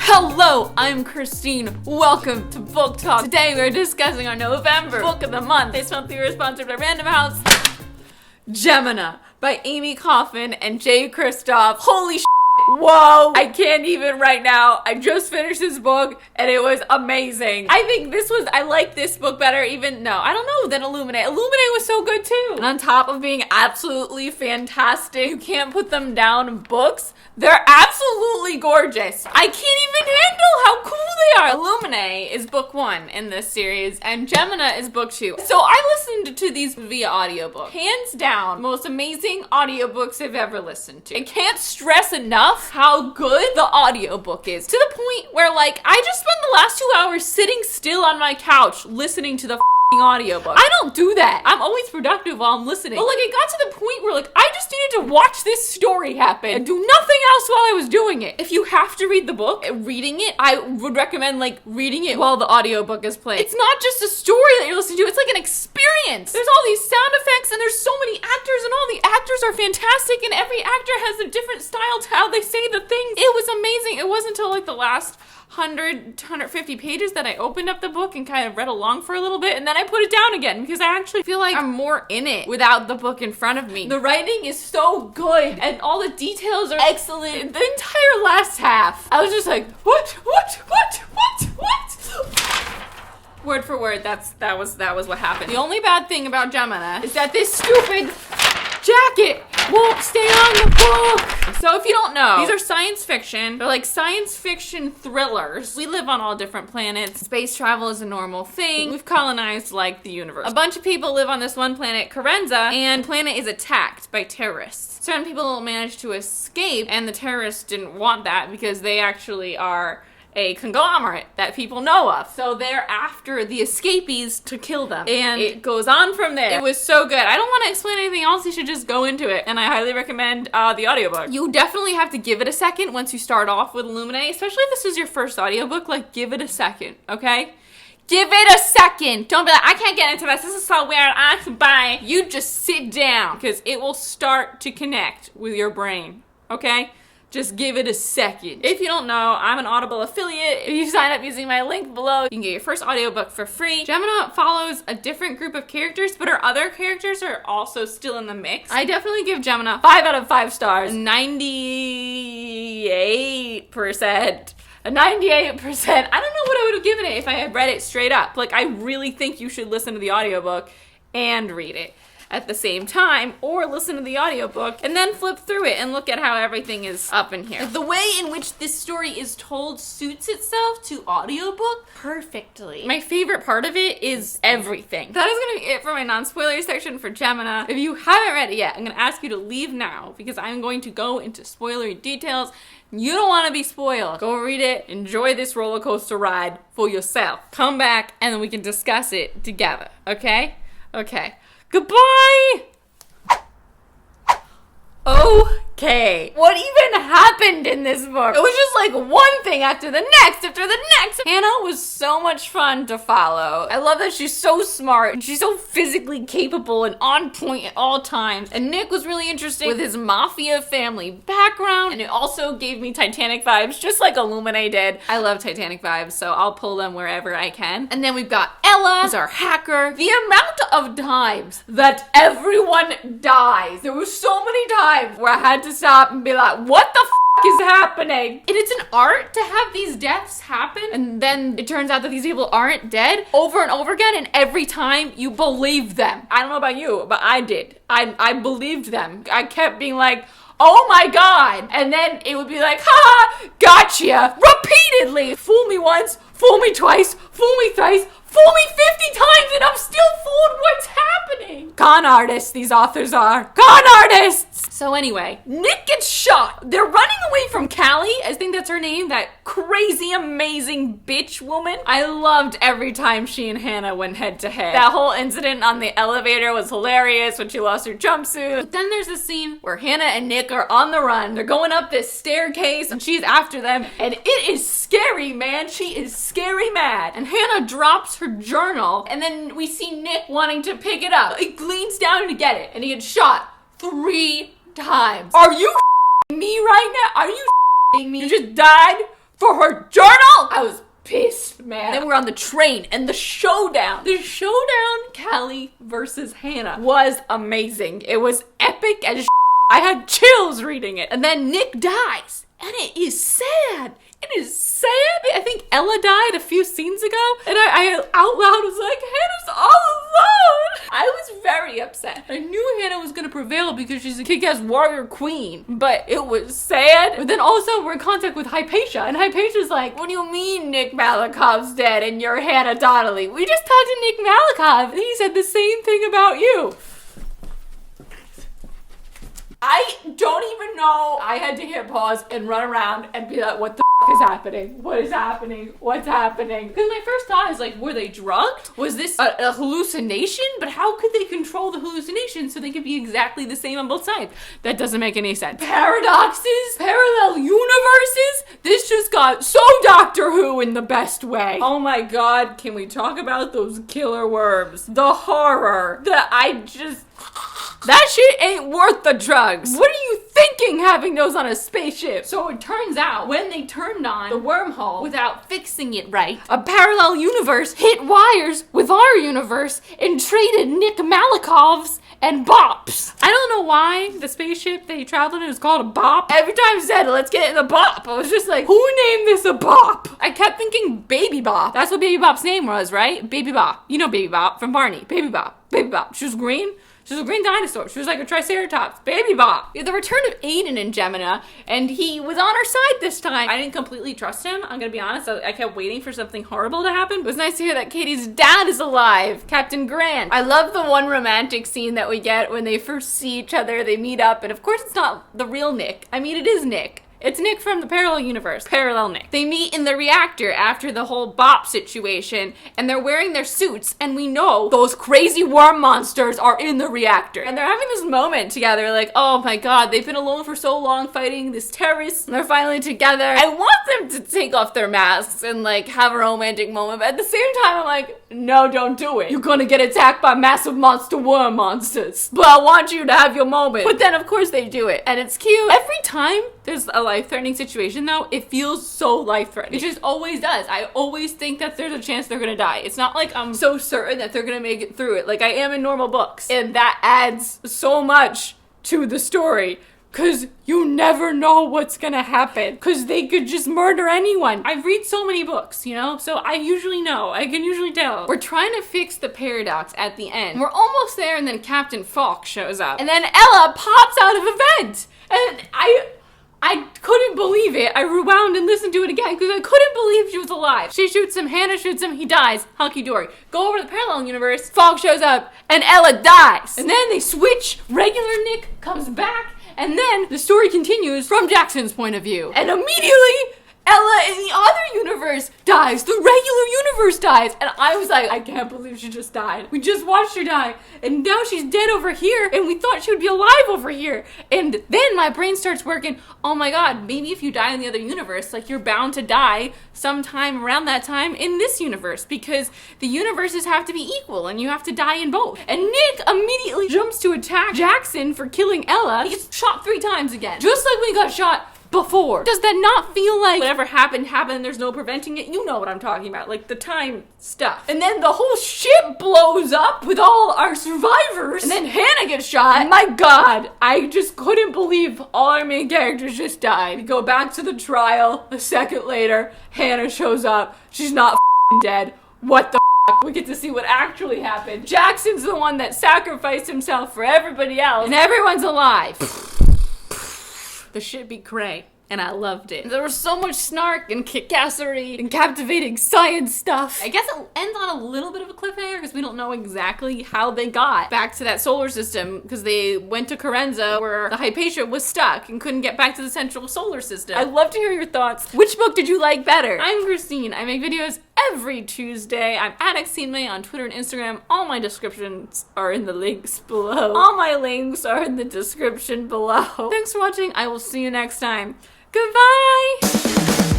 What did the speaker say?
Hello, I'm Christine. Welcome to Book Talk. Today we're discussing our November book of the month. This month we were sponsored by Random House. GEMINA by AMIE KAUFMANN and KRISTOFF. Holy whoa! I can't even right now. I just finished this book and it was amazing. I like this book better than Illuminate. Illuminate was so good too. And on top of being absolutely fantastic, you can't put them down books. They're absolutely gorgeous. I can't even handle how cool they are. Illuminate is book 1 in this series and GEMINA is book 2. So I listened to these via audiobook. Hands down, most amazing audiobooks I've ever listened to. I can't stress enough how good the audiobook is. To the point where I just spent the last 2 hours sitting still on my couch listening to the audiobook. I don't do that. I'm always productive while I'm listening. But it got to the point where I just needed to watch this story happen and do nothing else while I was doing it. If you have to read the book, reading it, I would recommend reading it while the audiobook is playing. It's not just a story that you're listening to, it's like an experience. There's all these sound effects and there's so many actors and all the actors are fantastic and every actor has a different style to how they say the things. It was amazing. It wasn't until the last 100 to 150 pages that I opened up the book and kind of read along for a little bit and then I put it down again because I actually feel like I'm more in it without the book in front of me. The writing is so good and all the details are excellent. The entire last half, I was just like, what? Word for word, that was what happened. The only bad thing about GEMINA is that this stupid jacket won't stay on the book. So if you don't know, these are science fiction. They're science fiction thrillers. We live on all different planets. Space travel is a normal thing. We've colonized the universe. A bunch of people live on this one planet, Karenza, and the planet is attacked by terrorists. Certain people manage to escape, and the terrorists didn't want that because they actually are a conglomerate that people know of. So they're after the escapees to kill them. And it goes on from there. It was so good. I don't want to explain anything else. You should just go into it. And I highly recommend the audiobook. You definitely have to give it a second once you start off with Illuminate, especially if this is your first audiobook. Give it a second, okay? Give it a second. Don't be like, I can't get into this. This is so weird. I can buy. You just sit down because it will start to connect with your brain, okay? Just give it a second. If you don't know, I'm an Audible affiliate. If you sign up using my link below, you can get your first audiobook for free. GEMINA follows a different group of characters, but our other characters are also still in the mix. I definitely give GEMINA 5 out of 5 stars. 98%. 98%. I don't know what I would have given it if I had read it straight up. I really think you should listen to the audiobook and read it at the same time, or listen to the audiobook and then flip through it and look at how everything is up in here. The way in which this story is told suits itself to audiobook perfectly. My favorite part of it is everything. That is gonna be it for my non-spoiler section for GEMINA. If you haven't read it yet, I'm gonna ask you to leave now because I'm going to go into spoilery details. You don't want to be spoiled. Go read it. Enjoy this roller coaster ride for yourself. Come back and then we can discuss it together, okay? Okay. Goodbye! Okay. What even happened in this book? It was just one thing after the next after the next. Hannah was so much fun to follow. I love that she's so smart and she's so physically capable and on point at all times. And Nick was really interesting with his mafia family background, and it also gave me Titanic vibes, just like Illuminate did. I love Titanic vibes, so I'll pull them wherever I can. And then we've got Ella, who's our hacker. The amount of times that everyone dies. There were so many times where I had to stop and be like, what the is happening? And it's an art to have these deaths happen, and then it turns out that these people aren't dead over and over again, and every time you believe them. I don't know about you, but I did. I believed them. I kept being like, oh my god, and then it would be like, ha, gotcha, repeatedly. Fool me once, fool me twice, fool me thrice, fool me 50 times, and I'm still fooled. What's happening? Con artists, these authors are. Con artists! So anyway, Nick gets shot. They're running away from Callie. I think that's her name, that crazy, amazing bitch woman. I loved every time she and Hannah went head to head. That whole incident on the elevator was hilarious when she lost her jumpsuit. But then there's a scene where Hannah and Nick are on the run. They're going up this staircase and she's after them, and it is scary, man. She is scary mad. And Hannah drops her journal, and then we see Nick wanting to pick it up. He leans down to get it, and he gets shot 3 times. Are you me right now? Are you me? You just died for her journal? we're on the train, and the showdown, Callie versus Hannah was amazing. It was epic as I had chills reading it. And then Nick dies, and it is sad. It is sad. I think Ella died a few scenes ago, and I out loud was like, Hannah's all alone. I was very upset. I knew Hannah was gonna prevail because she's a kick-ass warrior queen, but it was sad. But then also we're in contact with Hypatia, and Hypatia's like, what do you mean Nick Malakov's dead and you're Hannah Donnelly? We just talked to Nick Malakov, and he said the same thing about you. I don't even know. I had to hit pause and run around and be like, what the is happening? What is happening? What's happening? Because my first thought is like, were they drugged? Was this a hallucination? But how could they control the hallucination so they could be exactly the same on both sides? That doesn't make any sense. Paradoxes? Parallel universes? This just got so Doctor Who in the best way. Oh my god, can we talk about those killer worms? The horror. That shit ain't worth the drugs. What are you thinking having those on a spaceship? So it turns out when they turned on the wormhole without fixing it right, a parallel universe hit wires with our universe and traded Nick Malakov's and bops. I don't know why the spaceship they traveled in was called a bop. Every time I said, let's get in the bop, I was just like, who named this a bop? I kept thinking Baby Bop. That's what Baby Bop's name was, right? Baby Bop. You know Baby Bop from Barney. Baby Bop. Baby Bop. She was green. She was a green dinosaur. She was like a triceratops. Baby Bop. The return of Aiden in GEMINA, and he was on our side this time. I didn't completely trust him. I'm gonna be honest. I kept waiting for something horrible to happen. It was nice to hear that Katie's dad is alive, Captain Grant. I love the one romantic scene that we get when they first see each other. They meet up, and of course it's not the real Nick. I mean, it is Nick. It's Nick from the parallel universe. Parallel Nick. They meet in the reactor after the whole bop situation, and they're wearing their suits, and we know those crazy worm monsters are in the reactor. And they're having this moment together, like, oh my god, they've been alone for so long fighting this terrorist, and they're finally together. I want them to take off their masks and like have a romantic moment, but at the same time, I'm like, no, don't do it. You're gonna get attacked by massive monster worm monsters. But I want you to have your moment. But then, of course, they do it, and it's cute. Every time there's a life-threatening situation, though, it feels so life-threatening. It just always does. I always think that there's a chance they're gonna die. It's not like I'm so certain that they're gonna make it through it, like I am in normal books. And that adds so much to the story, because you never know what's gonna happen, because they could just murder anyone. I read so many books, you know, so I usually know. I can usually tell. We're trying to fix the paradox at the end. We're almost there, and then Captain Falk shows up. And then Ella pops out of a vent. And I couldn't believe it. I rewound and listened to it again because I couldn't believe she was alive. She shoots him, Hannah shoots him, he dies. Hunky dory. Go over to the parallel universe, Falk shows up, and Ella dies. And then they switch, regular Nick comes back, and then the story continues from Jackson's point of view. And immediately, Ella in the other universe dies. The regular universe dies. And I was like, I can't believe she just died. We just watched her die. And now she's dead over here. And we thought she would be alive over here. And then my brain starts working. Oh my god, maybe if you die in the other universe, like you're bound to die sometime around that time in this universe. Because the universes have to be equal and you have to die in both. And Nick immediately jumps to attack Jackson for killing Ella. He gets shot 3 times again. Just like when he got shot before. Does that not feel like whatever happened, there's no preventing it? You know what I'm talking about, like the time stuff. And then the whole ship blows up with all our survivors, and then Hannah gets shot. My god, I just couldn't believe all our main characters just died. We go back to the trial a second later, Hannah shows up, she's not f***ing dead. What the f***? We get to see what actually happened. Jackson's the one that sacrificed himself for everybody else, and everyone's alive. The shit be cray, and I loved it. There was so much snark and kickassery and captivating science stuff. I guess it ends on a little bit of a cliffhanger because we don't know exactly how they got back to that solar system, because they went to Carenza where the Hypatia was stuck and couldn't get back to the central solar system. I'd love to hear your thoughts. Which book did you like better? I'm Christine. I make videos every Tuesday. I'm at XTINEMAY on Twitter and Instagram. All my descriptions are in the links below. All my links are in the description below. Thanks for watching. I will see you next time. Goodbye!